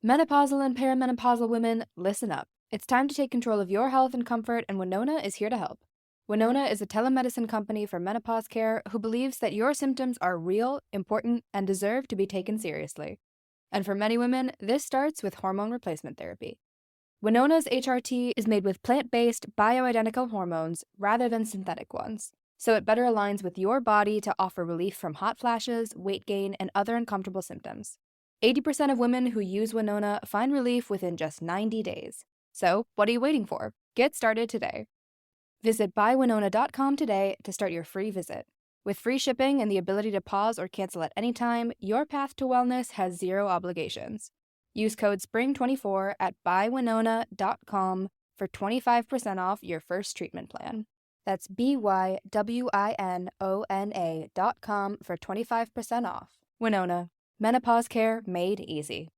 Menopausal and perimenopausal women, listen up. It's time to take control of your health and comfort, and Winona is here to help. Winona is a telemedicine company for menopause care who believes that your symptoms are real, important, and deserve to be taken seriously. And for many women, this starts with hormone replacement therapy. Winona's HRT is made with plant-based, bioidentical hormones rather than synthetic ones, so it better aligns with your body to offer relief from hot flashes, weight gain, and other uncomfortable symptoms. 80% of women who use Winona find relief within just 90 days. So, what are you waiting for? Get started today. Visit buywinona.com today to start your free visit. With free shipping and the ability to pause or cancel at any time, your path to wellness has zero obligations. Use code SPRING24 at buywinona.com for 25% off your first treatment plan. That's BYWINONA.com for 25% off. Winona. Menopause care made easy.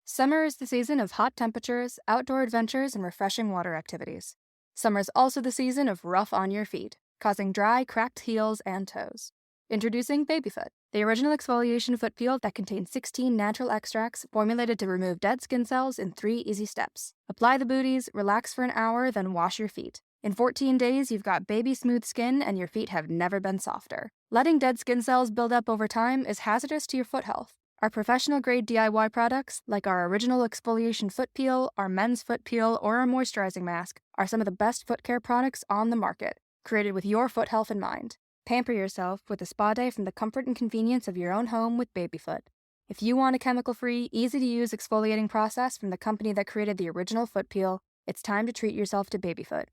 Summer is the season of hot temperatures, outdoor adventures, and refreshing water activities. Summer is also the season of rough on your feet, causing dry, cracked heels and toes. Introducing Babyfoot, the original exfoliation foot peel that contains 16 natural extracts formulated to remove dead skin cells in 3 easy steps. Apply the booties, relax for an hour, then wash your feet. In 14 days, you've got baby smooth skin and your feet have never been softer. Letting dead skin cells build up over time is hazardous to your foot health. Our professional-grade DIY products, like our original exfoliation foot peel, our men's foot peel, or our moisturizing mask, are some of the best foot care products on the market, created with your foot health in mind. Pamper yourself with a spa day from the comfort and convenience of your own home with Babyfoot. If you want a chemical-free, easy-to-use exfoliating process from the company that created the original foot peel, it's time to treat yourself to Babyfoot.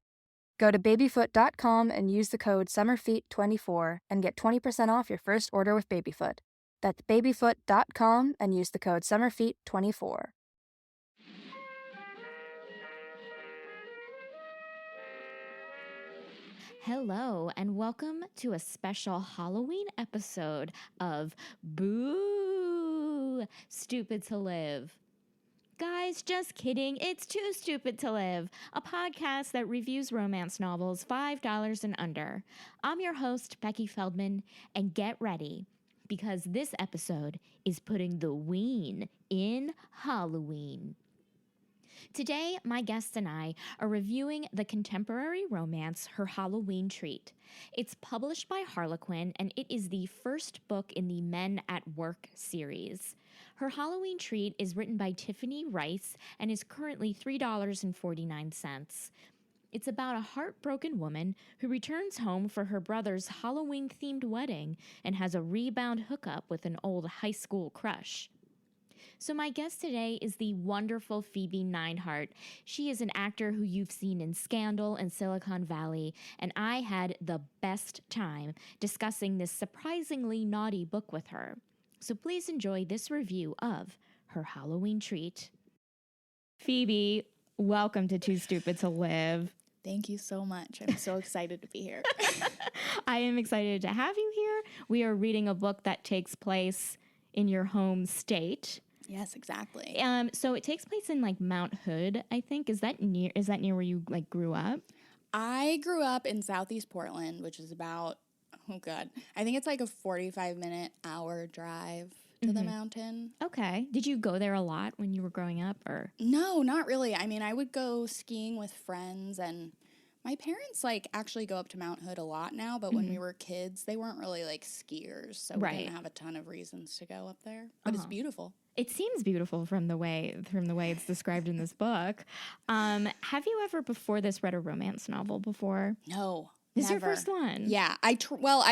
Go to babyfoot.com and use the code SUMMERFEET24 and get 20% off your first order with Babyfoot. That's babyfoot.com and use the code SUMMERFEET24. Hello, and welcome to a special Halloween episode of Boo! Stupid to Live. Guys, just kidding. It's Too Stupid to Live, a podcast that reviews romance novels $5 and under. I'm your host, Becky Feldman, and get ready, because this episode is putting the ween in Halloween. Today, my guest and I are reviewing the contemporary romance Her Halloween Treat. It's published by Harlequin, and it is the first book in the Men at Work series. Her Halloween Treat is written by Tiffany Reisz and is currently $3.49. It's about a heartbroken woman who returns home for her brother's Halloween-themed wedding and has a rebound hookup with an old high school crush. So my guest today is the wonderful Phoebe Neidhardt. She is an actor who you've seen in Scandal and Silicon Valley, and I had the best time discussing this surprisingly naughty book with her. So please enjoy this review of Her Halloween Treat. Phoebe, welcome to Too Stupid to Live. Thank you so much. I'm so excited to be here. I am excited to have you here. We are reading a book that takes place in your home state. Yes, exactly. So it takes place in like Mount Hood, I think. Is that near where you like grew up? I grew up in Southeast Portland, which is about, I think it's like a 45-minute hour drive to the mountain. Okay. Did you go there a lot when you were growing up, or? No, not really. I mean, I would go skiing with friends, and my parents like actually go up to Mount Hood a lot now, but when we were kids, they weren't really like skiers, so we didn't have a ton of reasons to go up there. But it's beautiful. It seems beautiful from the way it's described in this book. Have you ever before this read a romance novel before? No. This is your first one? Yeah. I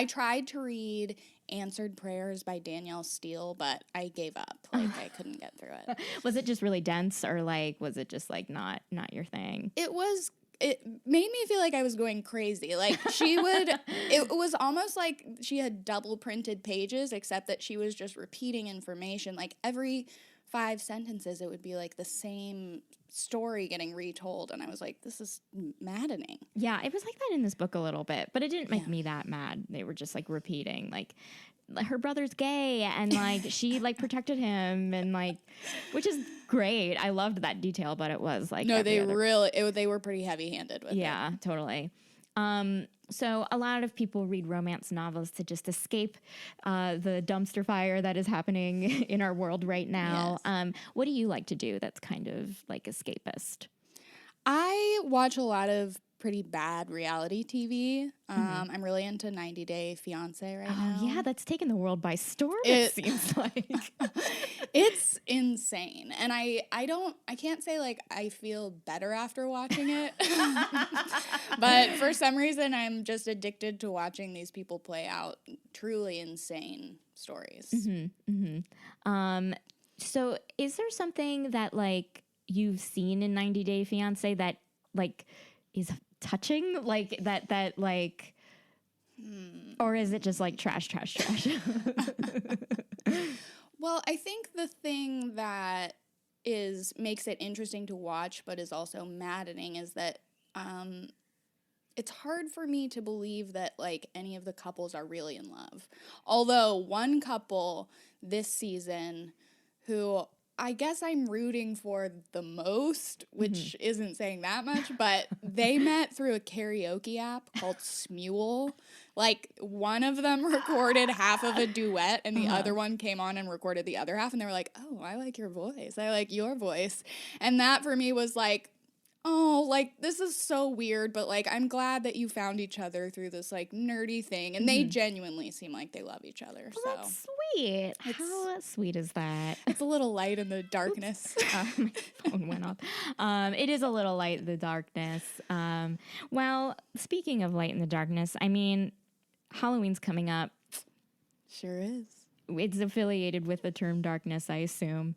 tried to read Answered Prayers by Danielle Steele, but I gave up. Like, I couldn't get through it. Was it just really dense, or like was it just like not your thing? It made me feel like I was going crazy. Like it was almost like she had double printed pages, except that she was just repeating information. Like every 5 sentences, it would be like the same story getting retold. And I was like, this is maddening. Yeah, it was like that in this book a little bit, but it didn't make me that mad. They were just like repeating, like her brother's gay and like she like protected him and like, which is great. I loved that detail, but it was like no, they were pretty heavy handed with it. Yeah, totally. So a lot of people read romance novels to just escape the dumpster fire that is happening in our world right now. Yes. What do you like to do that's kind of like escapist? I watch a lot of pretty bad reality TV. I'm really into 90 Day Fiance right now. Oh, yeah, that's taken the world by storm, it seems like. It's insane. And I can't say like I feel better after watching it. But for some reason I'm just addicted to watching these people play out truly insane stories. So is there something that like you've seen in 90 Day Fiance that like is touching, like that like, or is it just like trash? Well, I think the thing that makes it interesting to watch but is also maddening is that it's hard for me to believe that like any of the couples are really in love. Although one couple this season who I guess I'm rooting for the most, which isn't saying that much, but they met through a karaoke app called Smule. Like, one of them recorded half of a duet, and the other one came on and recorded the other half, and they were like, oh, I like your voice. I like your voice. And that, for me, was like, oh, like, this is so weird, but, like, I'm glad that you found each other through this, like, nerdy thing. And they genuinely seem like they love each other. Well, that's sweet. How sweet is that? It's a little light in the darkness. My phone went off. It is a little light in the darkness. Well, speaking of light in the darkness, I mean, Halloween's coming up. Sure is. It's affiliated with the term darkness, I assume.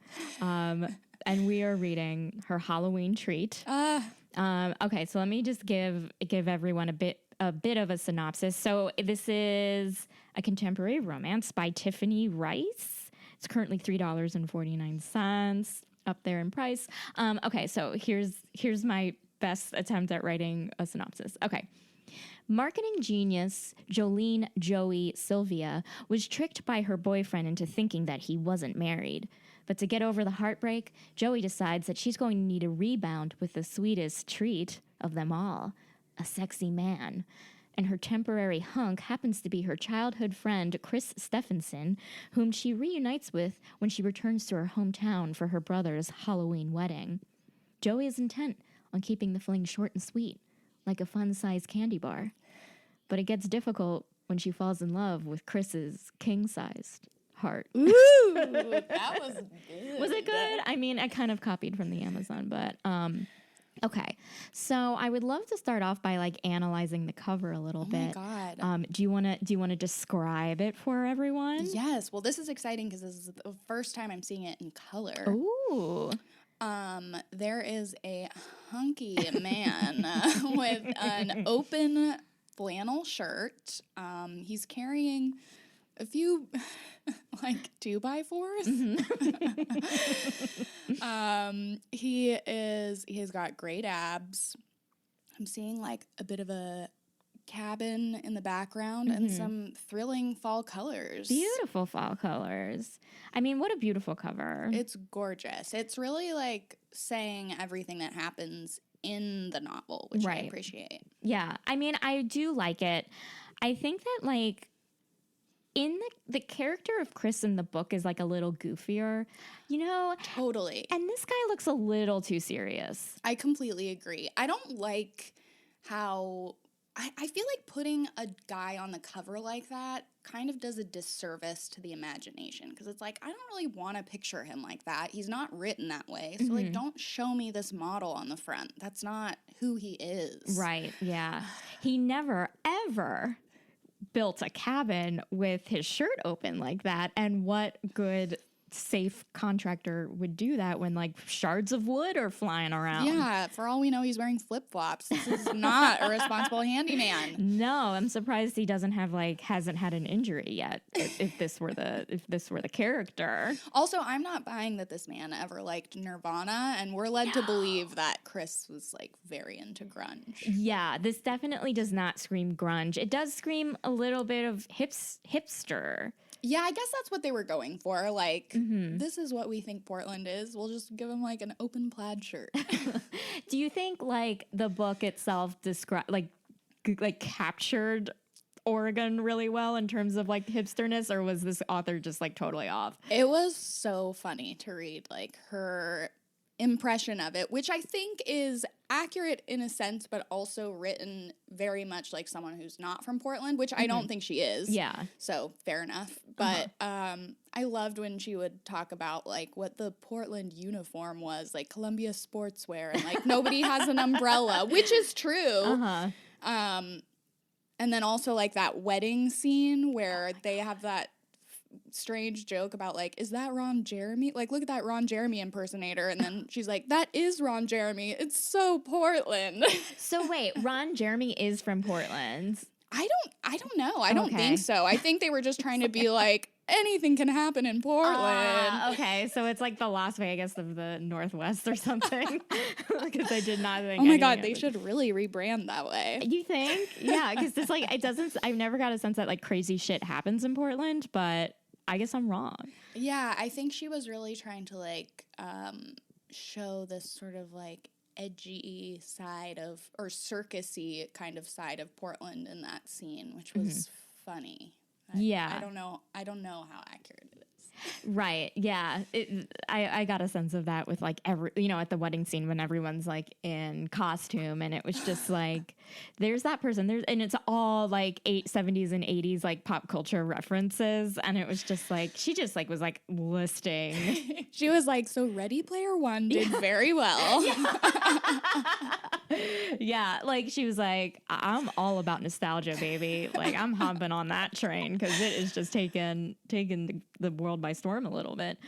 And we are reading her Halloween treat. Okay, so let me just give everyone a bit of a synopsis. So this is a contemporary romance by Tiffany Reisz. It's currently $3.49, up there in price. Okay, so here's my best attempt at writing a synopsis. Okay. Marketing genius Jolene Joey Sylvia was tricked by her boyfriend into thinking that he wasn't married. But to get over the heartbreak, Joey decides that she's going to need a rebound with the sweetest treat of them all, a sexy man. And her temporary hunk happens to be her childhood friend, Chris Stephenson, whom she reunites with when she returns to her hometown for her brother's Halloween wedding. Joey is intent on keeping the fling short and sweet, like a fun-sized candy bar. But it gets difficult when she falls in love with Chris's king-sized heart. Ooh, that was good. Was it good? I mean, I kind of copied from the Amazon, but okay. So I would love to start off by like analyzing the cover a little bit. Oh my God. Do you want to describe it for everyone? Yes. Well, this is exciting because this is the first time I'm seeing it in color. Ooh. There is a hunky man with an open flannel shirt. He's carrying a few like 2x4s. He's got great abs. I'm seeing like a bit of a cabin in the background and some thrilling fall colors. Beautiful fall colors. I mean, what a beautiful cover. It's gorgeous. It's really like saying everything that happens in the novel, which I appreciate. Yeah. I mean, I do like it. I think that like in the character of Chris in the book is like a little goofier, you know? Totally. And this guy looks a little too serious. I completely agree. I don't like how I feel like putting a guy on the cover like that kind of does a disservice to the imagination because it's like, I don't really want to picture him like that. He's not written that way. So like, don't show me this model on the front. That's not who he is. Right. Yeah. He never, ever built a cabin with his shirt open like that. And what good safe contractor would do that when like shards of wood are flying around? Yeah, for all we know, he's wearing flip-flops. This is not a responsible handyman. No, I'm surprised he hasn't had an injury yet. If this were the character. Also, I'm not buying that this man ever liked Nirvana, and we're led to believe that Chris was like very into grunge. Yeah, this definitely does not scream grunge. It does scream a little bit of hipster. Yeah, I guess that's what they were going for. Like, this is what we think Portland is. We'll just give him like an open plaid shirt. Do you think like the book itself like captured Oregon really well in terms of like hipsterness, or was this author just like totally off? It was so funny to read like her impression of it, which I think is accurate in a sense, but also written very much like someone who's not from Portland, which I don't think she is. Yeah. So fair enough. But I loved when she would talk about like what the Portland uniform was, like Columbia Sportswear, and like nobody has an umbrella, which is true. And then also like that wedding scene where they have that strange joke about like, is that Ron Jeremy? Like, look at that Ron Jeremy impersonator. And then she's like, that is Ron Jeremy. It's so Portland. So wait, Ron Jeremy is from Portland. I don't know. I don't think so. I think they were just trying to be like, anything can happen in Portland. Okay, so it's like the Las Vegas of the Northwest or something. Because I did not think. Oh my God, they should really rebrand that way. You think? Yeah, because it's like, it doesn't, I've never got a sense that like crazy shit happens in Portland, but I guess I'm wrong. Yeah, I think she was really trying to like show this sort of like edgy side of, or circusy kind of side of Portland in that scene, which was funny. I don't know how accurate it is. Right. Yeah. I got a sense of that with like at the wedding scene when everyone's like in costume, and it was just like, there's that person and it's all like 70s and 80s like pop culture references. And it was just like, she just like was like listing. She was like, so Ready Player One did very well. Yeah. Like she was like, I'm all about nostalgia, baby. Like I'm hopping on that train because it is just taking the world by storm a little bit.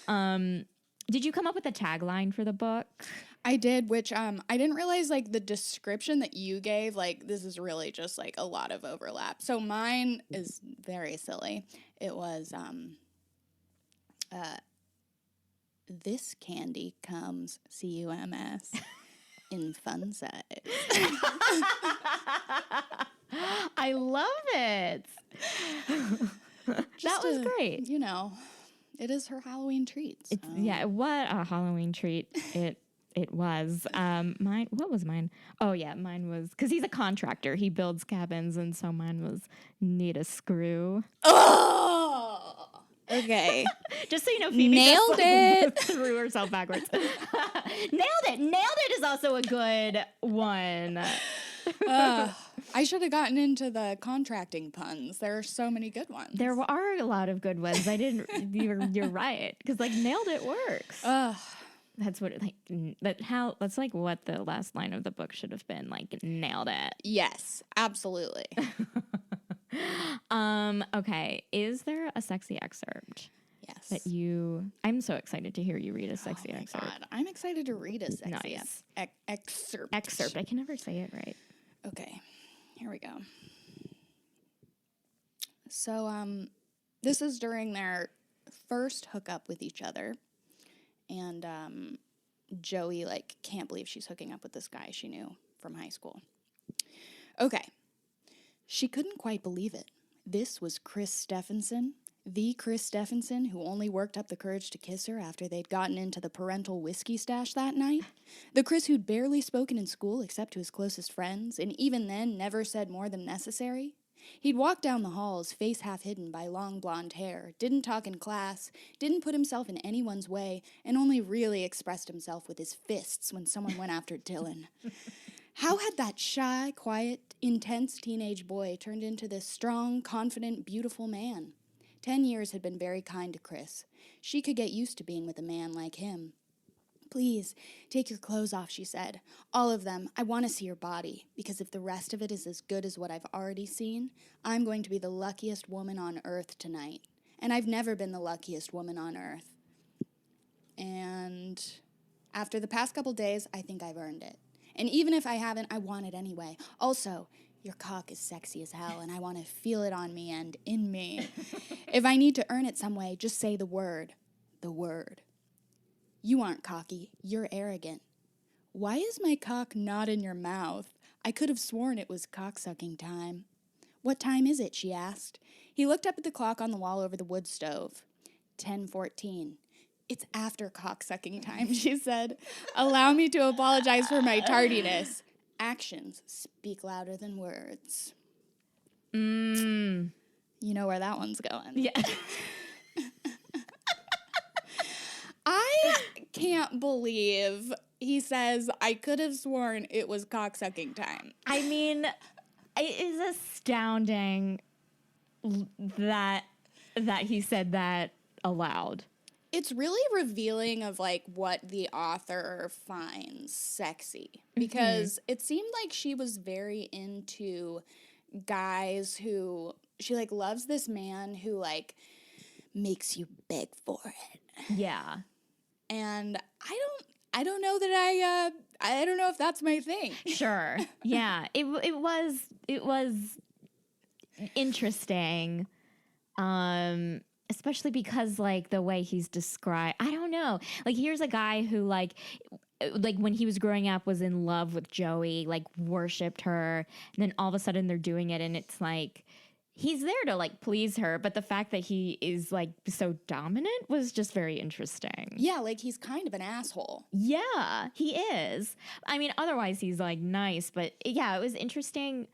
Did you come up with a tagline for the book? I did, which I didn't realize like the description that you gave, like this is really just like a lot of overlap. So mine is very silly. It was this candy comes CUMS in fun size. I love it. That was great. You know, it is her Halloween treat. So. Yeah, what a Halloween treat it was. What was mine? Oh yeah, mine was, because he's a contractor. He builds cabins, and so mine was need a screw. Oh, okay. Just so you know, Phoebe nailed it. Threw herself backwards. Nailed it is also a good one. I should have gotten into the contracting puns. There are so many good ones. There are a lot of good ones. I didn't. You're right, because like nailed it works. That's what that's like what the last line of the book should have been, like nailed it. Yes, absolutely. Okay, is there a sexy excerpt? Yes. That I'm so excited to hear you read a sexy excerpt. God, I'm excited to read a sexy excerpt. Excerpt. I can never say it right. Okay, here we go. So, this is during their first hookup with each other, and Joey like can't believe she's hooking up with this guy she knew from high school. Okay, she couldn't quite believe it. This was Chris Stephenson, the Chris Stephenson who only worked up the courage to kiss her after they'd gotten into the parental whiskey stash that night. The Chris who'd barely spoken in school except to his closest friends, and even then never said more than necessary. He'd walk down the halls, face half hidden by long blonde hair, didn't talk in class, didn't put himself in anyone's way, and only really expressed himself with his fists when someone went after Dylan. How had that shy, quiet, intense teenage boy turned into this strong, confident, beautiful man? 10 years had been very kind to Chris. She could get used to being with a man like him. Please, take your clothes off, she said. All of them. I want to see your body, because if the rest of it is as good as what I've already seen, I'm going to be the luckiest woman on earth tonight. And I've never been the luckiest woman on earth. And after the past couple days, I think I've earned it. And even if I haven't, I want it anyway. Also, your cock is sexy as hell, and I want to feel it on me and in me. If I need to earn it some way, just say the word. The word. You aren't cocky. You're arrogant. Why is my cock not in your mouth? I could have sworn it was cocksucking time. What time is it? She asked. He looked up at the clock on the wall over the wood stove. 10:14. It's after cocksucking time, she said. Allow me to apologize for my tardiness. actions speak louder than words. Mm. You know where that one's going. Yeah. I can't believe he says, I could have sworn it was cocksucking time. I mean, it is astounding that he said that aloud. It's really revealing of, like, what the author finds sexy. Because it seemed like she was very into guys who, she, like, loves this man who, like, makes you beg for it. Yeah. And I don't know that I don't know if that's my thing. Sure. Yeah. It was interesting. Especially because, like, the way he's described, I don't know. Like, here's a guy who, like when he was growing up was in love with Joey, like, worshipped her, and then all of a sudden they're doing it, and it's like he's there to, like, please her, but the fact that he is, like, so dominant was just very interesting. Yeah, like, he's kind of an asshole. Yeah, he is. I mean, otherwise he's, like, nice, but yeah, it was interesting.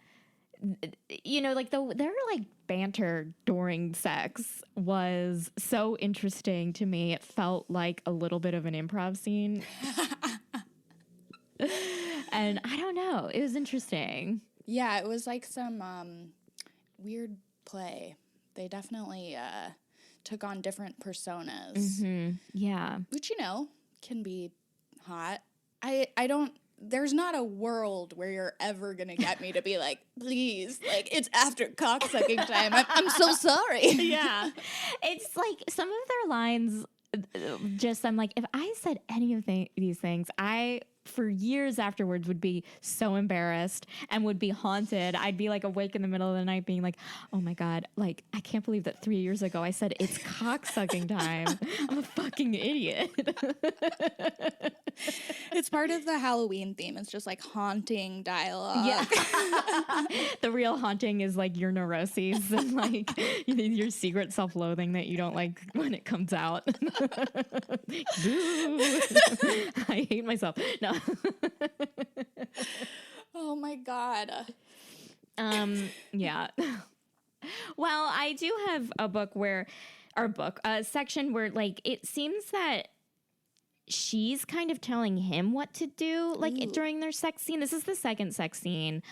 You know, like, their, like, banter during sex was so interesting to me. It felt like a little bit of an improv scene. And I don't know. It was interesting. Yeah, it was like some weird play. They definitely took on different personas. Mm-hmm. Yeah. Which, you know, can be hot. I don't... There's not a world where you're ever going to get me to be like, please, like, it's after cocksucking time. I'm so sorry. Yeah. It's like some of their lines, just, I'm like, if I said any of these things, I, for years afterwards, would be so embarrassed and would be haunted. I'd be, like, awake in the middle of the night being like, oh my God, like, I can't believe that 3 years ago I said it's cocksucking time. I'm a fucking idiot. It's part of the Halloween theme. It's just, like, haunting dialogue. Yeah. The real haunting is, like, your neuroses and, like, your secret self-loathing that you don't like when it comes out. I hate myself. No. Oh my God. Yeah. Well, I do have a section where, like, it seems that she's kind of telling him what to do, like, during their sex scene. This is the second sex scene.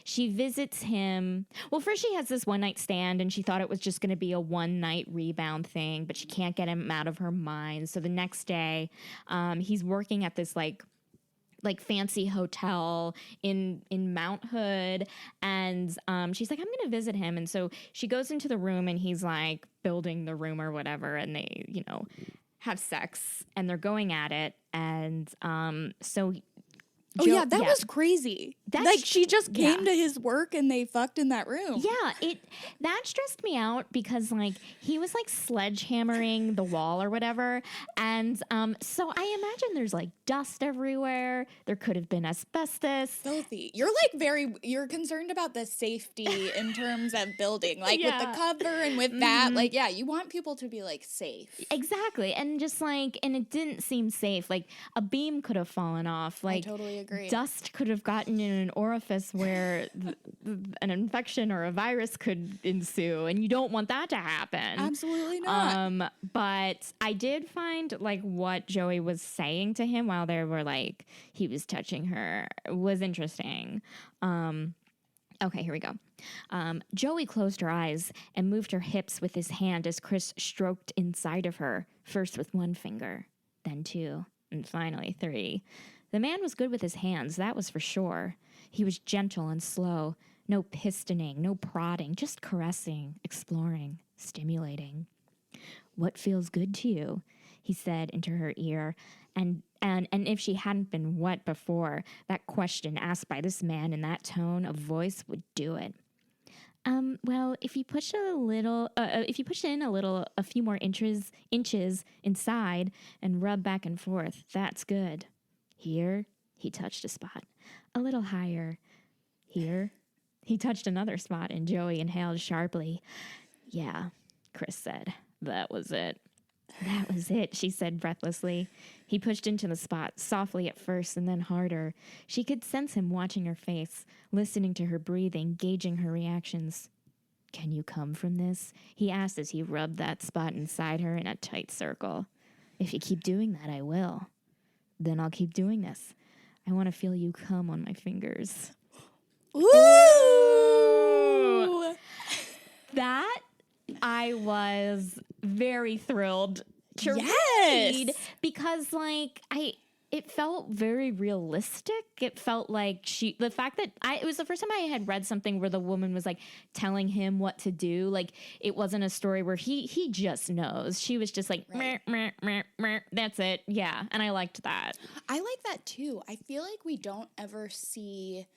She visits him. Well, first she has this one night stand and she thought it was just going to be a one night rebound thing, but she can't get him out of her mind. So the next day, he's working at this, like fancy hotel in Mount Hood, and she's like, I'm gonna visit him. And so she goes into the room and he's, like, building the room or whatever, and they, you know, have sex and they're going at it. And so that was crazy. Like, she just came to his work and they fucked in that room. Yeah, that stressed me out because, like, he was, like, sledgehammering the wall or whatever. And so I imagine there's, like, dust everywhere. There could have been asbestos. Filthy. You're, like, you're concerned about the safety in terms of building. Like, with the cover and with that, like, yeah, you want people to be, like, safe. Exactly. And just, like, and it didn't seem safe. Like, a beam could have fallen off. Like, I totally agree. Dust could have gotten in an orifice where an infection or a virus could ensue, and you don't want that to happen. Absolutely not. But I did find, like, what Joey was saying to him while they were, like, he was touching her was interesting. Okay, here we go. Joey closed her eyes and moved her hips with his hand as Chris stroked inside of her, first with one finger, then two, and finally three. The man was good with his hands, that was for sure. He was gentle and slow. No pistoning, no prodding, just caressing, exploring, stimulating. What feels good to you? He said into her ear. And if she hadn't been wet before, that question asked by this man in that tone of voice would do it. Well, if you push in a few more inches inside and rub back and forth, that's good. Here, he touched a spot. A little higher. Here, he touched another spot, and Joey inhaled sharply. Yeah, Chris said. That was it. That was it, she said breathlessly. He pushed into the spot, softly at first and then harder. She could sense him watching her face, listening to her breathing, gauging her reactions. Can you come from this? He asked as he rubbed that spot inside her in a tight circle. If you keep doing that, I will. Then I'll keep doing this. I want to feel you come on my fingers. Ooh! That I was very thrilled to Yes! read because, like, it felt very realistic. It felt like the fact that it was the first time I had read something where the woman was like telling him what to do. Like, it wasn't a story where he just knows. She was just like, Right. meh, meh, meh, meh. That's it. Yeah. And I liked that. I like that too. I feel like we don't ever see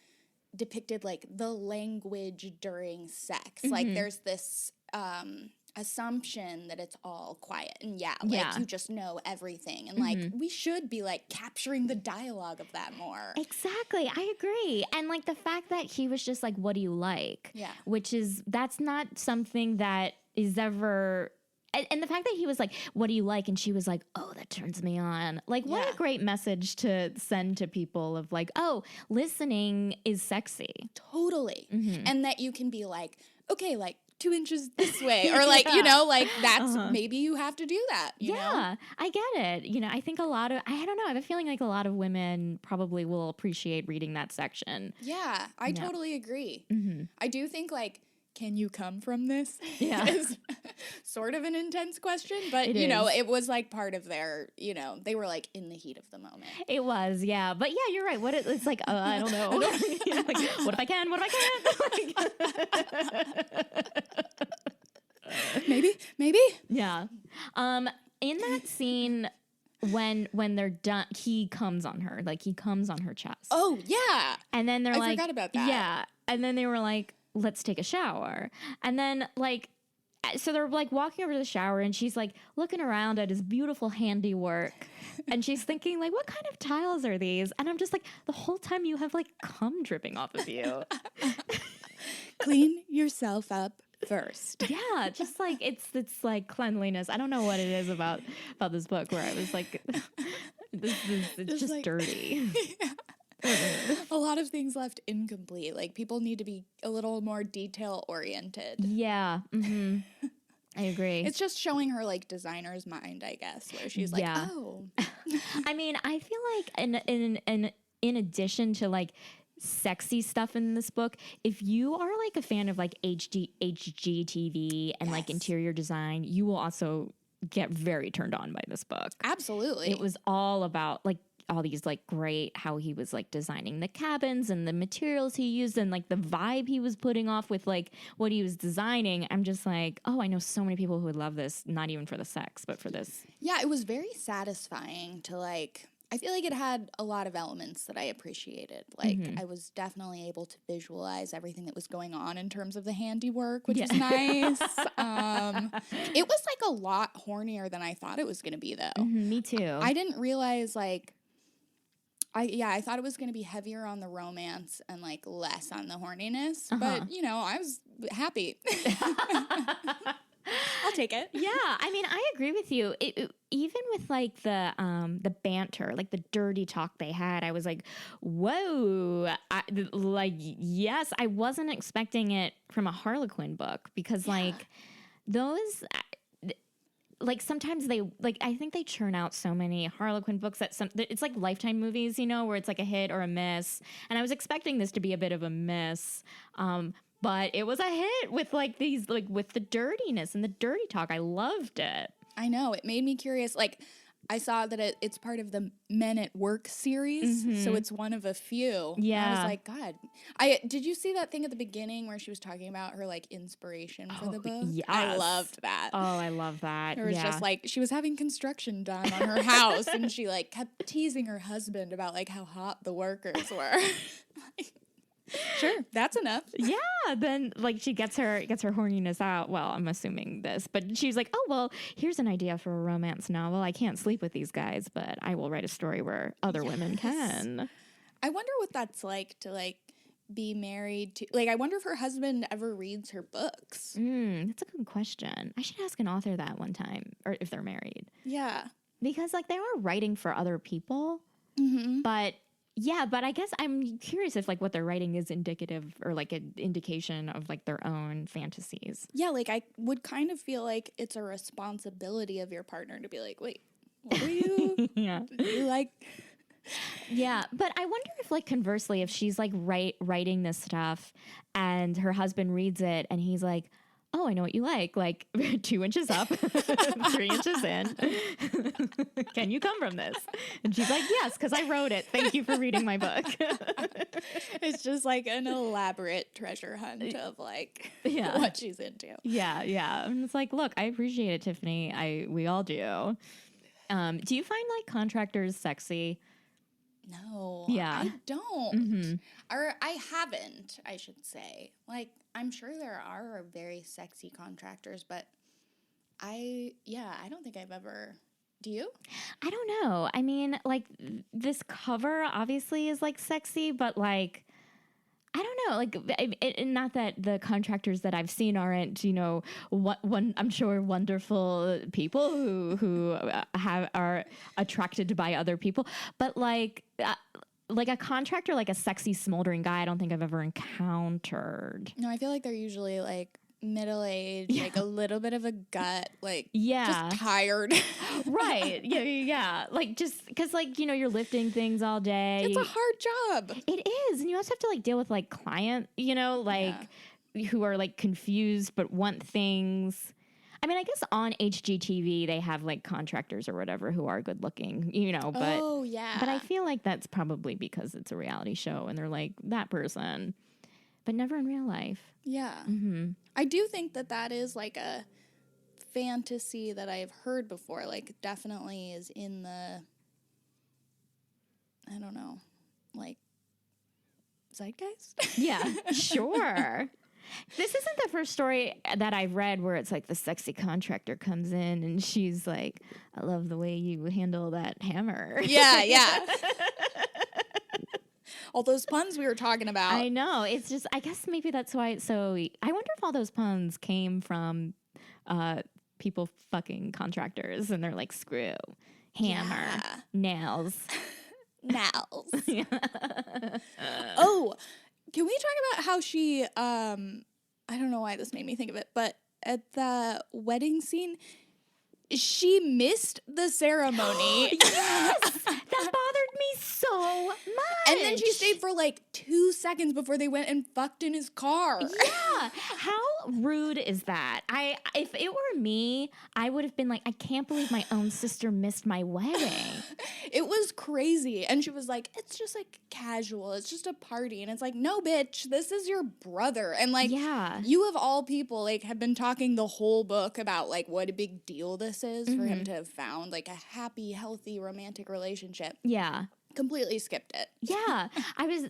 depicted like the language during sex. Like there's this assumption that it's all quiet and you just know everything, and like we should be like capturing the dialogue of that more. Exactly. I agree. And like the fact that he was just like, what do you like? Yeah. That's not something that is ever. And the fact that he was like, what do you like? And she was like, oh, that turns me on. Like, what a great message to send to people of like, oh, listening is sexy. Totally. And that you can be like, okay, like 2 inches this way, or like, you know, like that's maybe you have to do that. You know? I get it. You know, I think I don't know, I have a feeling like a lot of women probably will appreciate reading that section. Yeah, I totally agree. I do think like, can you come from this? Yeah. Is sort of an intense question, but you know, it was like part of their, you know, they were like in the heat of the moment. It was, yeah. But yeah, you're right. It's like, I don't know. Like, what if I can? What if I can't? Maybe. Yeah. In that scene when they're done, he comes on her. Like, he comes on her chest. Oh, yeah. And then they're I like, forgot about that. Yeah. And then they were like, let's take a shower. And then like, so they're like walking over to the shower, and she's like looking around at his beautiful handiwork, and she's thinking like, what kind of tiles are these? And I'm just like, the whole time you have like cum dripping off of you. Clean yourself up first. Yeah, just like it's like cleanliness. I don't know what it is about this book where I was like, it's just like, dirty. Yeah. A lot of things left incomplete. Like, people need to be a little more detail oriented. Yeah. Mm-hmm. I agree. It's just showing her like designer's mind, I guess, where she's like, oh. I mean, I feel like in addition to like sexy stuff in this book, if you are like a fan of like HGTV and like interior design, you will also get very turned on by this book. Absolutely. It was all about like all these like great, how he was like designing the cabins and the materials he used and like the vibe he was putting off with like what he was designing. I'm just like, oh, I know so many people who would love this, not even for the sex, but for this. Yeah, it was very satisfying to like, I feel like it had a lot of elements that I appreciated. Like, I was definitely able to visualize everything that was going on in terms of the handiwork, which was nice. It was like a lot hornier than I thought it was going to be, though. Me too. I didn't realize like, I thought it was going to be heavier on the romance and like less on the horniness, but you know, I was happy. I'll take it. Yeah, I mean, I agree with you. Even with like the banter, like the dirty talk they had, I was like, whoa! Yes, I wasn't expecting it from a Harlequin book because like those. Like sometimes they like I think they churn out so many Harlequin books that it's like Lifetime movies, you know, where it's like a hit or a miss. And I was expecting this to be a bit of a miss, but it was a hit with like these like with the dirtiness and the dirty talk. I loved it. I know, it made me curious. Like, I saw that it's part of the Men at Work series, so it's one of a few. Yeah, and I was like, God, did you see that thing at the beginning where she was talking about her like inspiration for the book? Yes. I loved that. Oh, I love that. It was just like she was having construction done on her house, and she like kept teasing her husband about like how hot the workers were. Sure, that's enough. Yeah, then like she gets her horniness out. Well, I'm assuming this, but she's like, oh well, here's an idea for a romance novel. I can't sleep with these guys, but I will write a story where other women can. I wonder what that's like to like be married to, like, I wonder if her husband ever reads her books. That's a good question. I should ask an author that one time, or if they're married. Yeah. Because, like, they are writing for other people, but yeah, but I guess I'm curious if, like, what they're writing is indicative or, like, an indication of, like, their own fantasies. Yeah, like, I would kind of feel like it's a responsibility of your partner to be like, wait, what are you, you like... Yeah, but I wonder if, like, conversely, if she's, like, writing this stuff and her husband reads it and he's like, oh, I know what you like 2 inches up, 3 inches in. Can you come from this? And she's like, yes, because I wrote it. Thank you for reading my book. It's just like an elaborate treasure hunt of, like, what she's into. Yeah. And it's like, look, I appreciate it, Tiffany. We all do. Do you find, like, contractors sexy? No, Yeah. I don't. Or I haven't, I should say. Like, I'm sure there are very sexy contractors, but I don't think I've ever... Do you? I don't know. I mean, like, this cover obviously is, like, sexy, but, like, I don't know. Like, not that the contractors that I've seen aren't, you know, I'm sure wonderful people who are attracted by other people, but like a contractor, like a sexy smoldering guy, I don't think I've ever encountered. No, I feel like they're usually, like, middle-aged, like a little bit of a gut, like, just tired. Right. Yeah. Like, just because, like, you know, you're lifting things all day. It's a hard job. It is. And you also have to, like, deal with, like, client, you know, like, who are, like, confused but want things. I mean, I guess on HGTV they have, like, contractors or whatever who are good looking, you know, but but I feel like that's probably because it's a reality show and they're like that person, but never in real life. Yeah. I do think that is, like, a fantasy that I've heard before. Like, definitely is in the, I don't know, like, zeitgeist? Yeah, sure. This isn't the first story that I've read where it's like the sexy contractor comes in and she's like, I love the way you handle that hammer. Yeah. All those puns we were talking about. I know. It's just, I guess maybe that's why it's so, I wonder if all those puns came from people fucking contractors and they're like, screw, hammer, nails. Oh, can we talk about how she, I don't know why this made me think of it, but at the wedding scene, she missed the ceremony. Yes! That bothered me so much. And then she stayed for like 2 seconds before they went and fucked in his car. Yeah. How rude is that? If it were me, I would have been like, I can't believe my own sister missed my wedding. It was crazy. And she was like, it's just like casual. It's just a party. And it's like, no, bitch, this is your brother. And like, you of all people, like, have been talking the whole book about like what a big deal this is for him to have found like a happy, healthy, romantic relationship. Yeah. Completely skipped it. Yeah.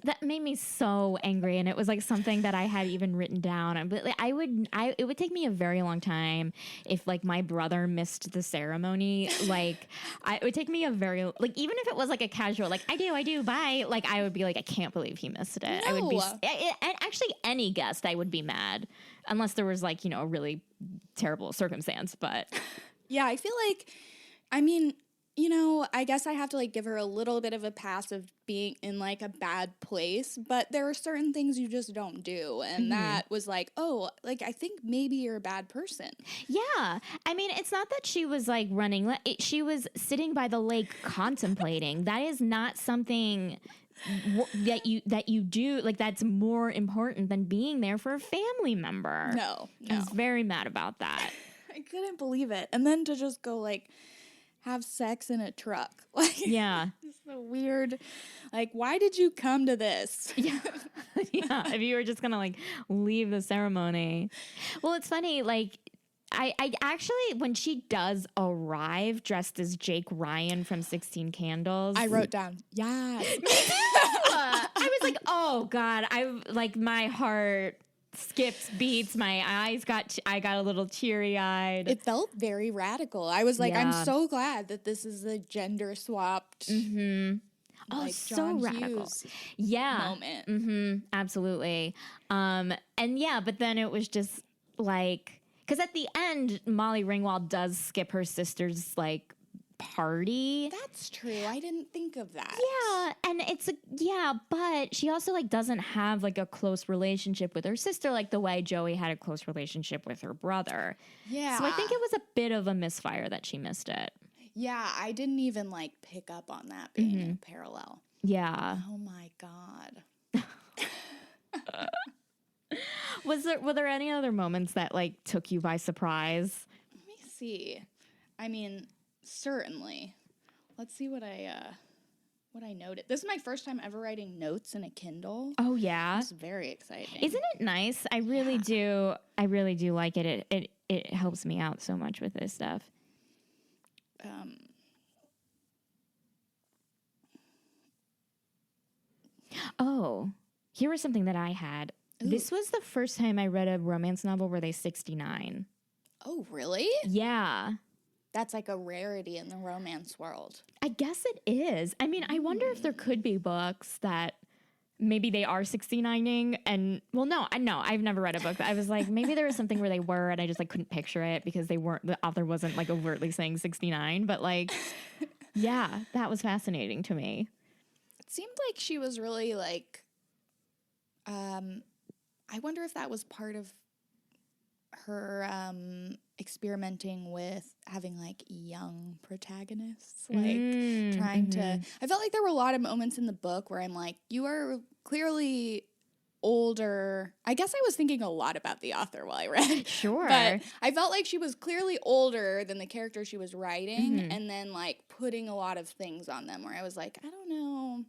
That made me so angry. And it was like something that I had even written down. But like, it would take me a very long time if like my brother missed the ceremony. Like it would take me a very, like, even if it was like a casual, like I do, bye. Like I would be like, I can't believe he missed it. No. I would be, and actually any guest, I would be mad unless there was like, you know, a really terrible circumstance. But yeah, I feel like, I mean, you know, I guess I have to, like, give her a little bit of a pass of being in, like, a bad place, but there are certain things you just don't do, and that was like, oh, like, I think maybe you're a bad person. Yeah. I mean, it's not that she was, like, running. She was sitting by the lake contemplating. That is not something that you do, like, that's more important than being there for a family member. No. I was very mad about that. I couldn't believe it. And then to just go, like, have sex in a truck. Like, yeah. It's so weird. Like, why did you come to this? Yeah. Yeah. If you were just going to like leave the ceremony. Well, it's funny. Like, I actually, when she does arrive dressed as Jake Ryan from 16 Candles. I wrote down, yes. I was like, oh God, my heart skips beats, I got a little teary-eyed. It felt very radical. I was like, I'm so glad that this is a gender swapped. Oh, like so John radical. Hughes Yeah. moment. Mm-hmm. Absolutely. And yeah, but then it was just like, because at the end, Molly Ringwald does skip her sister's like party. That's true. I didn't think of that. Yeah, and but she also like doesn't have like a close relationship with her sister like the way Joey had a close relationship with her brother. Yeah. So I think it was a bit of a misfire that she missed it. Yeah, I didn't even like pick up on that being a parallel. Yeah. Oh my God. Were there any other moments that like took you by surprise? Let me see. I mean, certainly. Let's see what I noted. This is my first time ever writing notes in a Kindle. Oh yeah. It's very exciting. Isn't it nice? I really do. I really do like it. It helps me out so much with this stuff. Oh, here was something that I had. Ooh. This was the first time I read a romance novel where they 69. Oh, really? Yeah. That's like a rarity in the romance world. I guess it is. I mean, I wonder if there could be books that maybe they are 69ing and well, no, I've never read a book. I was like, maybe there was something where they were and I just like couldn't picture it because the author wasn't like overtly saying 69, but like, yeah, that was fascinating to me. It seemed like she was really like, I wonder if that was part of her experimenting with having like young protagonists, like trying to. I felt like there were a lot of moments in the book where I'm like, you are clearly older. I guess I was thinking a lot about the author while I read. Sure. But I felt like she was clearly older than the character she was writing, and then like putting a lot of things on them where I was like, I don't know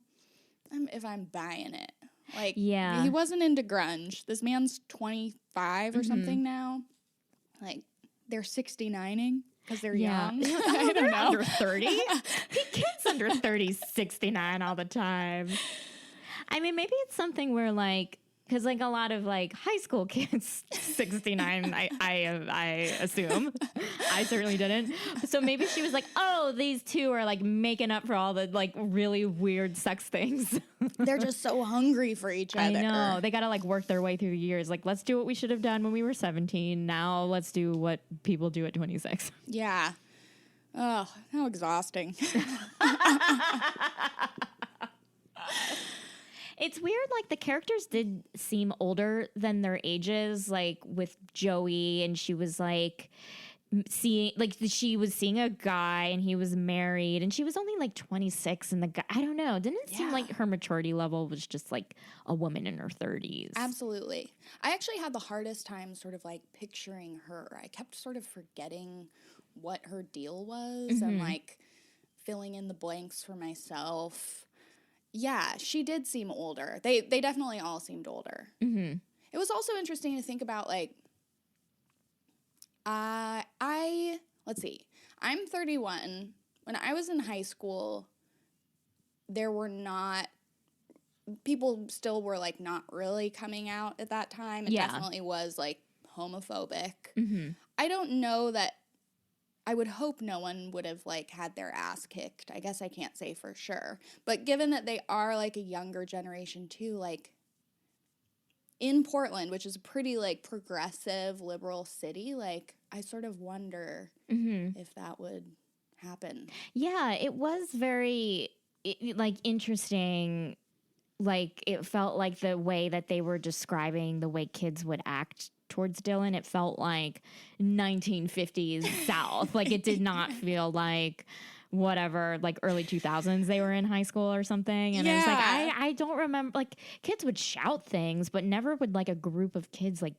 if I'm buying it. Like, yeah, he wasn't into grunge. This man's 25 or something now. Like, they're 69ing because they're young. I don't know. Under 30? Kids under 30, 69 all the time. I mean, maybe it's something where like, because like a lot of like high school kids, 69, I assume. I certainly didn't. So maybe she was like, oh, these two are like making up for all the like really weird sex things. They're just so hungry for each other. I know. They got to like work their way through the years. Like, let's do what we should have done when we were 17. Now let's do what people do at 26. Yeah. Oh, how exhausting. It's weird, like, the characters did seem older than their ages, like, with Joey, and she was, like, she was seeing a guy, and he was married, and she was only, like, 26, and the guy, I don't know, didn't it seem like her maturity level was just, like, a woman in her 30s? Absolutely. I actually had the hardest time sort of, like, picturing her. I kept sort of forgetting what her deal was and, like, filling in the blanks for myself. Yeah, she did seem older. They definitely all seemed older. It was also interesting to think about, like, let's see. I'm 31. When I was in high school, people still were, like, not really coming out at that time. It definitely was, like, homophobic. I don't know that, I would hope no one would have, like, had their ass kicked. I guess I can't say for sure. But given that they are, like, a younger generation, too, like, in Portland, which is a pretty, like, progressive, liberal city, like, I sort of wonder if that would happen. Yeah, it was very, like, interesting. Like, it felt like the way that they were describing the way kids would act towards Dylan, it felt like 1950s South. Like, it did not feel like whatever, like early 2000s they were in high school or something. And I was like, I don't remember, like, kids would shout things, but never would, like, a group of kids, like,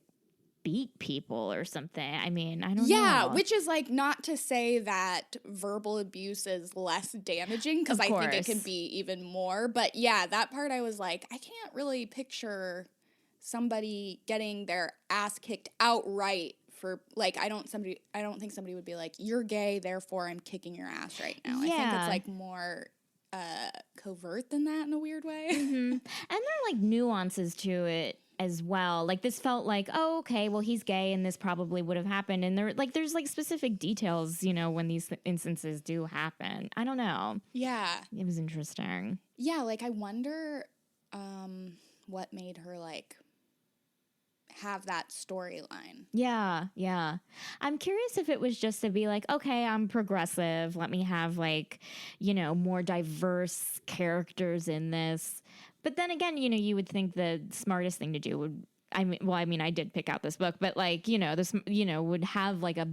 beat people or something. I mean, I don't know. Yeah, which is, like, not to say that verbal abuse is less damaging, because I think it can be even more. But, yeah, that part I was like, I can't really picture somebody getting their ass kicked outright for, like, I don't think somebody would be like, you're gay, therefore I'm kicking your ass right now. I think it's, like, more covert than that in a weird way. And there are, like, nuances to it as well. Like this felt like, oh, okay, well he's gay and this probably would have happened. And there's like specific details, you know, when these instances do happen. I don't know. Yeah. It was interesting. Yeah, like I wonder what made her like have that storyline. Yeah. I'm curious if it was just to be like, okay, I'm progressive. Let me have like, you know, more diverse characters in this. But then again, you know, you would think the smartest thing to do would, I mean, I did pick out this book, but like, you know, this, you know, would have like a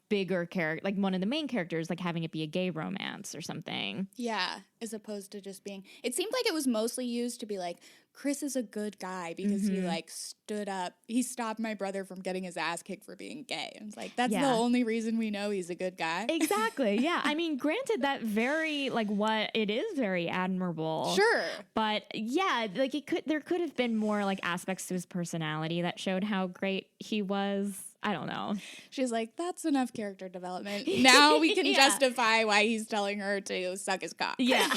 bigger character, like one of the main characters, like having it be a gay romance or something. Yeah, as opposed to just being, it seemed like it was mostly used to be like, Chris is a good guy because he like stood up, he stopped my brother from getting his ass kicked for being gay. And it's like, that's the only reason we know he's a good guy. Exactly. Yeah. I mean, granted that very, like what it is very admirable. Sure. But yeah, like there could have been more like aspects to his personality that showed how great he was. I don't know. She's like, that's enough character development. Now we can justify why he's telling her to suck his cock. Yeah.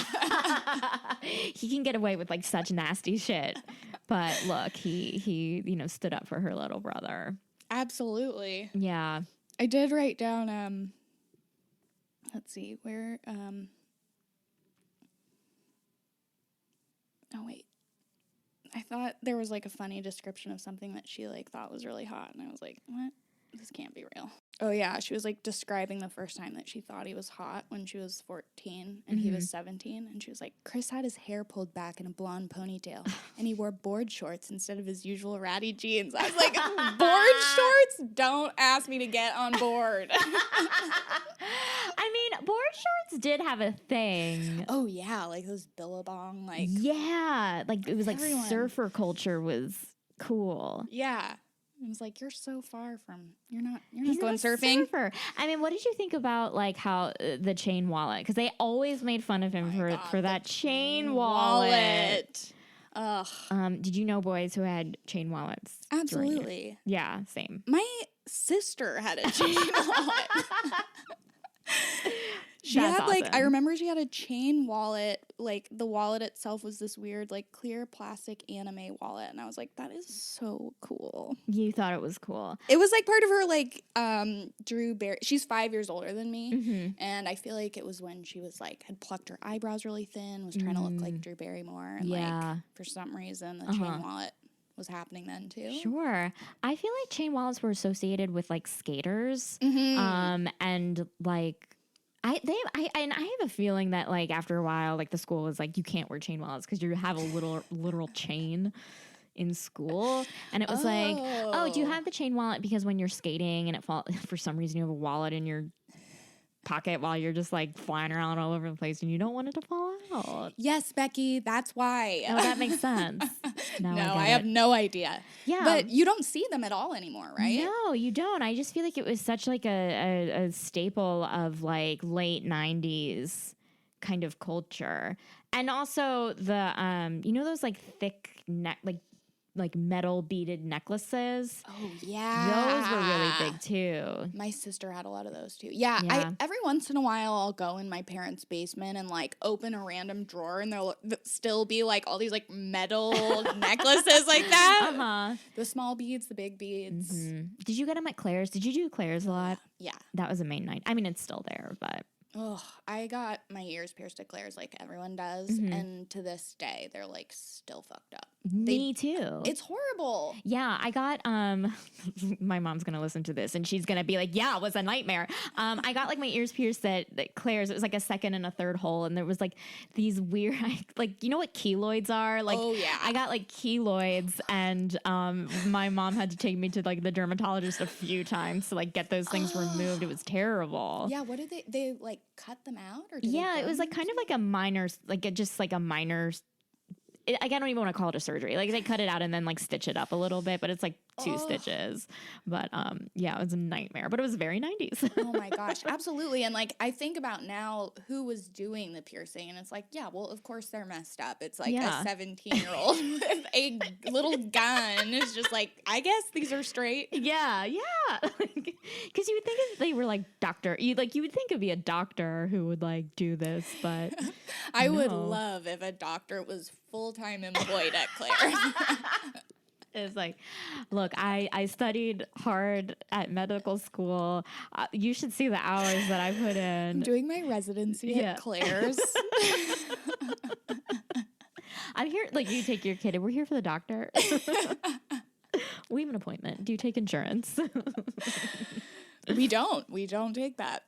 He can get away with like such nasty shit. But look, he you know, stood up for her little brother. Absolutely. Yeah. I did write down let's see, where oh wait. I thought there was like a funny description of something that she like thought was really hot, and I was like, what? This can't be real. Oh yeah, she was like describing the first time that she thought he was hot when she was 14 and he was 17, and she was like, Chris had his hair pulled back in a blonde ponytail and he wore board shorts instead of his usual ratty jeans. I was like, board shorts? Don't ask me to get on board. I mean, board shorts did have a thing. Oh yeah, like those Billabong, like yeah, like it was like everyone. surfer culture was cool. Yeah. It was like, you're so far from, you're not He's going a surfing. Surfer. I mean, what did you think about like how the chain wallet? Because they always made fun of him for that chain wallet. Ugh. Did you know boys who had chain wallets? Absolutely. Yeah, same. My sister had a chain wallet. She That's had like, I awesome. remember she had a chain wallet. Like the wallet itself was this weird, like clear plastic anime wallet. And I was like, that is so cool. You thought it was cool. It was like part of her like Drew Barry. She's 5 years older than me. Mm-hmm. And I feel like it was when she was like, had plucked her eyebrows really thin, was trying to look like Drew Barrymore. And like, for some reason, the chain wallet was happening then too. Sure. I feel like chain wallets were associated with like skaters. Mm-hmm. And like, I have a feeling that like after a while, like the school was like, you can't wear chain wallets because you have a literal chain in school. And it was like, oh, do you have the chain wallet because when you're skating and for some reason you have a wallet in your pocket while you're just like flying around all over the place and you don't want it to fall out. Yes, Becky, that's why. Oh, that makes sense. No, I have no idea. Yeah. But you don't see them at all anymore, right? No, you don't. I just feel like it was such like a staple of like late 90s kind of culture. And also the you know those like thick neck like metal beaded necklaces? Oh yeah. Those were really big too. My sister had a lot of those too. Yeah. Every once in a while I'll go in my parents' basement and like open a random drawer and there'll still be like all these like metal necklaces like that. Uh-huh. The small beads, the big beads. Mm-hmm. Did you get them at Claire's? Did you do Claire's a lot? Yeah. That was a main night. I mean, it's still there, but Oh, I got my ears pierced at Claire's like everyone does, and to this day they're like still fucked up. Me too. It's horrible. Yeah, I got my mom's gonna listen to this and she's gonna be like, yeah, it was a nightmare. I got like my ears pierced at Claire's. It was like a second and a third hole, and there was like these weird like, you know what keloids are? Like, oh yeah, I got like keloids, and my mom had to take me to like the dermatologist a few times to like get those things removed. It was terrible. Yeah, what did they like cut them out, or did yeah, it was like kind of like a minor, like just like a minor. I don't even want to call it a surgery. Like they cut it out and then like stitch it up a little bit, but it's like 2 stitches. But yeah, it was a nightmare, but it was very 90s. Oh my gosh, absolutely. And like I think about now who was doing the piercing, and it's like, yeah, well, of course they're messed up. It's like a 17-year-old with a little gun. It's just like, I guess these are straight. Yeah. Because you would think if they were like you would think it'd be a doctor who would like do this, but I would love if a doctor was full-time employed at Claire's. It's like, look, I studied hard at medical school. You should see the hours that I put in. I'm doing my residency at Claire's. I'm here, like, you take your kid and we're here for the doctor. We have an appointment. Do you take insurance? We don't take that.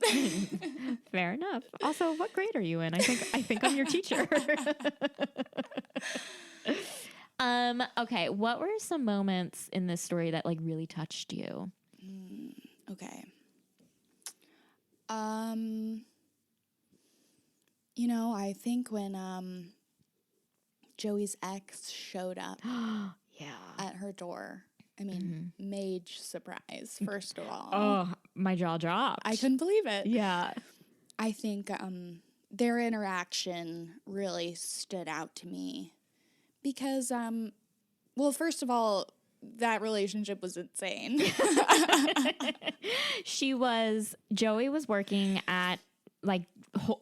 Fair enough. Also, what grade are you in? I think I'm your teacher. Okay. What were some moments in this story that like really touched you? Okay. You know, I think when Joey's ex showed up at her door. I mean, major surprise, first of all. Oh, my jaw dropped. I couldn't believe it. Yeah. I think their interaction really stood out to me because, well, first of all, that relationship was insane. Joey was working at like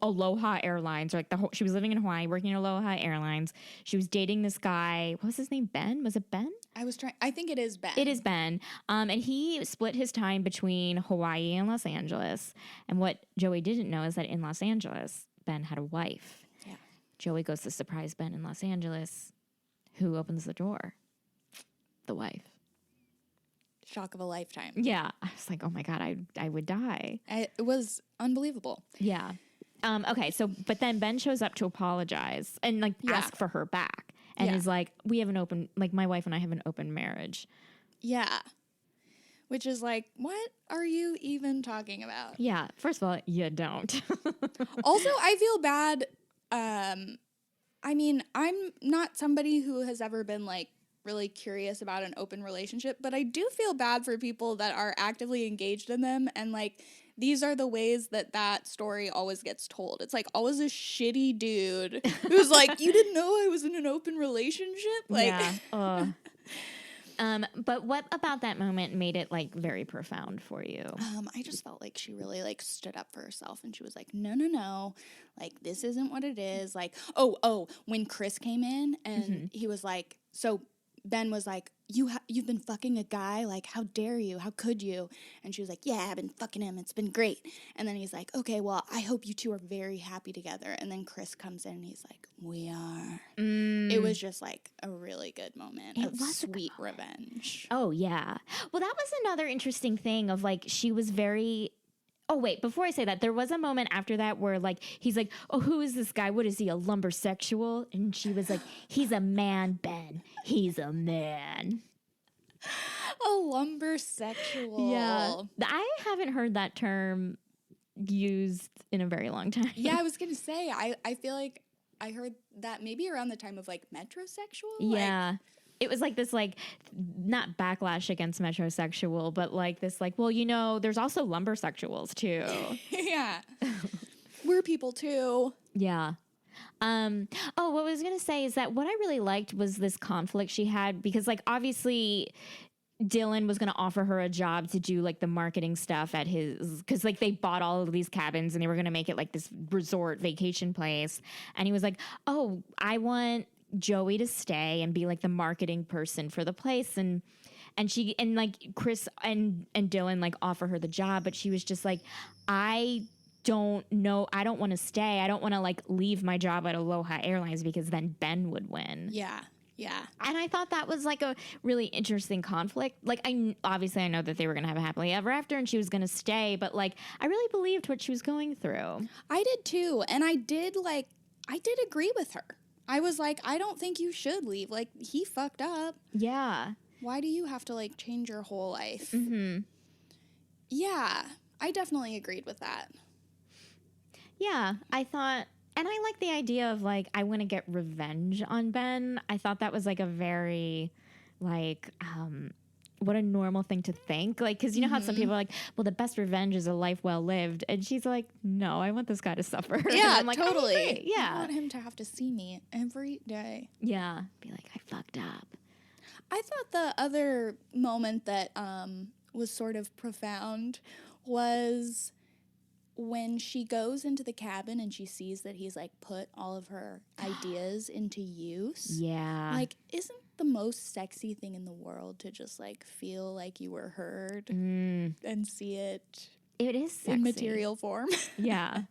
Aloha Airlines, or like she was living in Hawaii, working at Aloha Airlines. She was dating this guy. What was his name? Ben? Was it Ben? I think it is Ben. It is Ben. And he split his time between Hawaii and Los Angeles. And what Joey didn't know is that in Los Angeles, Ben had a wife. Yeah. Joey goes to surprise Ben in Los Angeles. Who opens the door? The wife. Shock of a lifetime. Yeah. I was like, oh my God, I would die. It was unbelievable. Yeah. Okay. So, but then Ben shows up to apologize and like ask for her back. And is like, my wife and I have an open marriage. Yeah. Which is like, what are you even talking about? Yeah. First of all, you don't. Also, I feel bad. I mean, I'm not somebody who has ever been like really curious about an open relationship, but I do feel bad for people that are actively engaged in them. And like, these are the ways that story always gets told. It's like always a shitty dude who's like, you didn't know I was in an open relationship? Like, yeah. But what about that moment made it like very profound for you? I just felt like she really like stood up for herself and she was like, no, like this isn't what it is. Like, when Chris came in and he was like, so Ben was like, you've been fucking a guy? Like, how dare you? How could you? And she was like, yeah, I've been fucking him. It's been great. And then he's like, okay, well, I hope you two are very happy together. And then Chris comes in and he's like, we are. It was just like a really good moment of sweet revenge. Oh, yeah. Well, that was another interesting thing of like, she was very... Oh, wait, before I say that, there was a moment after that where, like, he's like, oh, who is this guy? What is he, a lumbersexual? And she was like, he's a man, Ben. He's a man. A lumbersexual. Yeah. I haven't heard that term used in a very long time. Yeah, I was going to say, I feel like I heard that maybe around the time of, like, metrosexual. Yeah. Like, it was like this, like, not backlash against metrosexual, but like this, like, well, you know, there's also lumbersexuals too. Yeah. We're people too. Yeah. What I was going to say is that what I really liked was this conflict she had because, like, obviously Dylan was going to offer her a job to do like the marketing stuff at his, because like they bought all of these cabins and they were going to make it like this resort vacation place. And he was like, oh, I want Joey to stay and be like the marketing person for the place, and like Chris and Dylan like offer her the job, but she was just like, I don't know, I don't want to stay, I don't want to like leave my job at Aloha Airlines because then Ben would win. Yeah And I thought that was like a really interesting conflict. Like, I know that they were gonna have a happily ever after and she was gonna stay, but like I really believed what she was going through. I did too, and I did agree with her. I was like, I don't think you should leave. Like, he fucked up. Yeah. Why do you have to, like, change your whole life? Mm-hmm. Yeah, I definitely agreed with that. Yeah, I thought, and I like the idea of, like, I want to get revenge on Ben. I thought that was, like, a very, like, what a normal thing to think. Like, because you know how some people are like, well, the best revenge is a life well lived. And she's like, no, I want this guy to suffer. Yeah, I'm like, totally. Yeah. I want him to have to see me every day. Yeah. Be like, I fucked up. I thought the other moment that was sort of profound was when she goes into the cabin and she sees that he's like put all of her ideas into use. Yeah. Like, isn't the most sexy thing in the world to just like feel like you were heard and see it It is sexy. in material form. Yeah.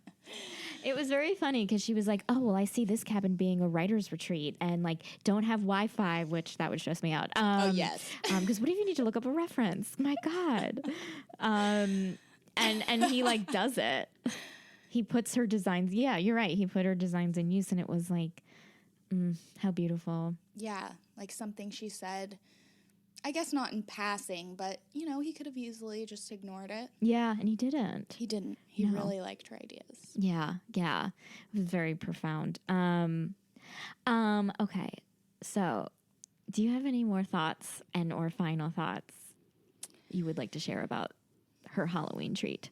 It was very funny because she was like, oh, well, I see this cabin being a writer's retreat and like don't have Wi-Fi, which that would stress me out. Oh, yes. Because what if you need to look up a reference? My God. And he like does it. He puts her designs. Yeah, you're right. He put her designs in use and it was like, how beautiful. Yeah, like something she said, I guess not in passing, but, you know, he could have easily just ignored it. Yeah, and he didn't. He didn't. He really liked her ideas. Yeah. It was very profound. Okay. So, do you have any more thoughts and or final thoughts you would like to share about her Halloween treat?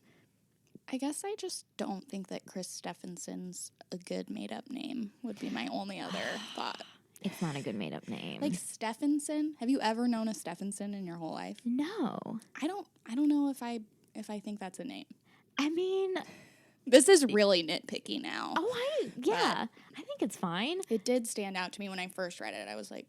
I guess I just don't think that Chris Stephenson's a good made-up name would be my only other thought. It's not a good made-up name. Like Stephenson? Have you ever known a Stephenson in your whole life? No. I don't know if I think that's a name. I mean, this is really nitpicky now. I think it's fine. It did stand out to me when I first read it. I was like,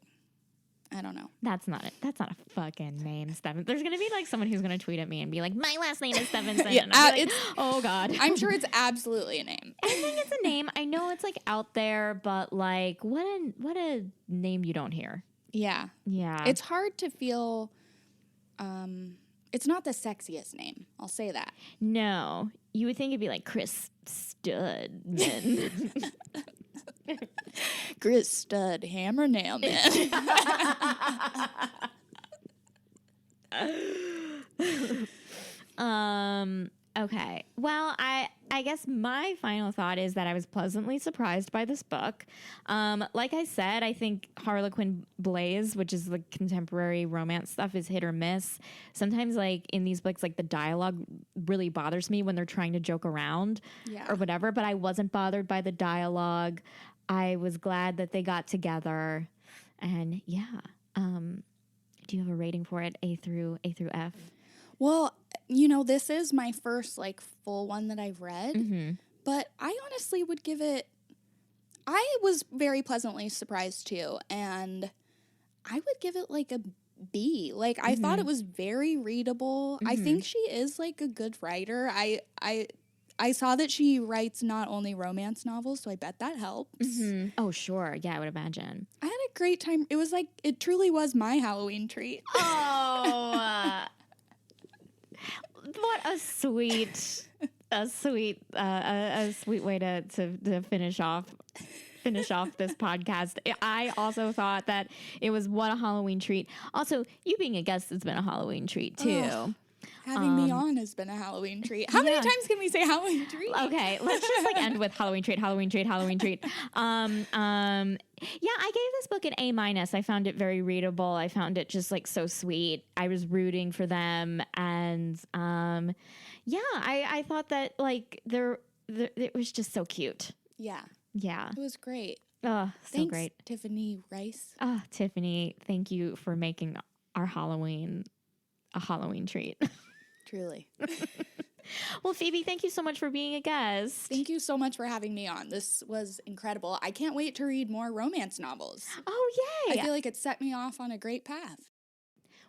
I don't know. That's not it. That's not a fucking name, Stephen. There's gonna be like someone who's gonna tweet at me and be like, "My last name is Stephenson." Yeah, and I'll be like, oh God. I'm sure it's absolutely a name. I think it's a name. I know it's like out there, but like, what a name you don't hear. Yeah. Yeah. It's hard to feel. It's not the sexiest name. I'll say that. No, you would think it'd be like Chris Studman. Chris Stud Hammer Nailman. Okay. Well, I guess my final thought is that I was pleasantly surprised by this book. Like I said, I think Harlequin Blaze, which is the contemporary romance stuff, is hit or miss. Sometimes, like in these books, like the dialogue really bothers me when they're trying to joke around or whatever. But I wasn't bothered by the dialogue. I was glad that they got together, and yeah. Do you have a rating for it, A through F? Well, you know, this is my first like full one that I've read, but I honestly would give it. I was very pleasantly surprised too, and I would give it like a B. Like I thought it was very readable. I think she is like a good writer. I saw that she writes not only romance novels, so I bet that helps. Oh, sure. Yeah, I would imagine. I had a great time. It was like, it truly was my Halloween treat. Oh, what a sweet way to finish off this podcast. I also thought that it was what a Halloween treat. Also, you being a guest has been a Halloween treat too. Ugh. Having me on has been a Halloween treat. How many times can we say Halloween treat? Okay, let's just like end with Halloween treat. Yeah, I gave this book an A-. I found it very readable. I found it just like so sweet. I was rooting for them, and I thought that like it was just so cute. Yeah, it was great. Oh, so Thanks, great, Tiffany Reisz. Oh, Tiffany, thank you for making our Halloween a Halloween treat. Truly. Well, Phoebe, thank you so much for being a guest. Thank you so much for having me on. This was incredible. I can't wait to read more romance novels. Oh, yay. I feel like it set me off on a great path.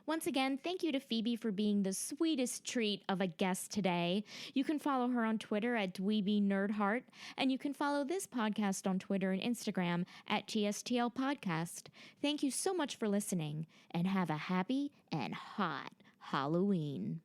Once again, thank you to Phoebe for being the sweetest treat of a guest today. You can follow her on Twitter at Dweeby Neidhardt, and you can follow this podcast on Twitter and Instagram at TSTL Podcast. Thank you so much for listening, and have a happy and hot Halloween.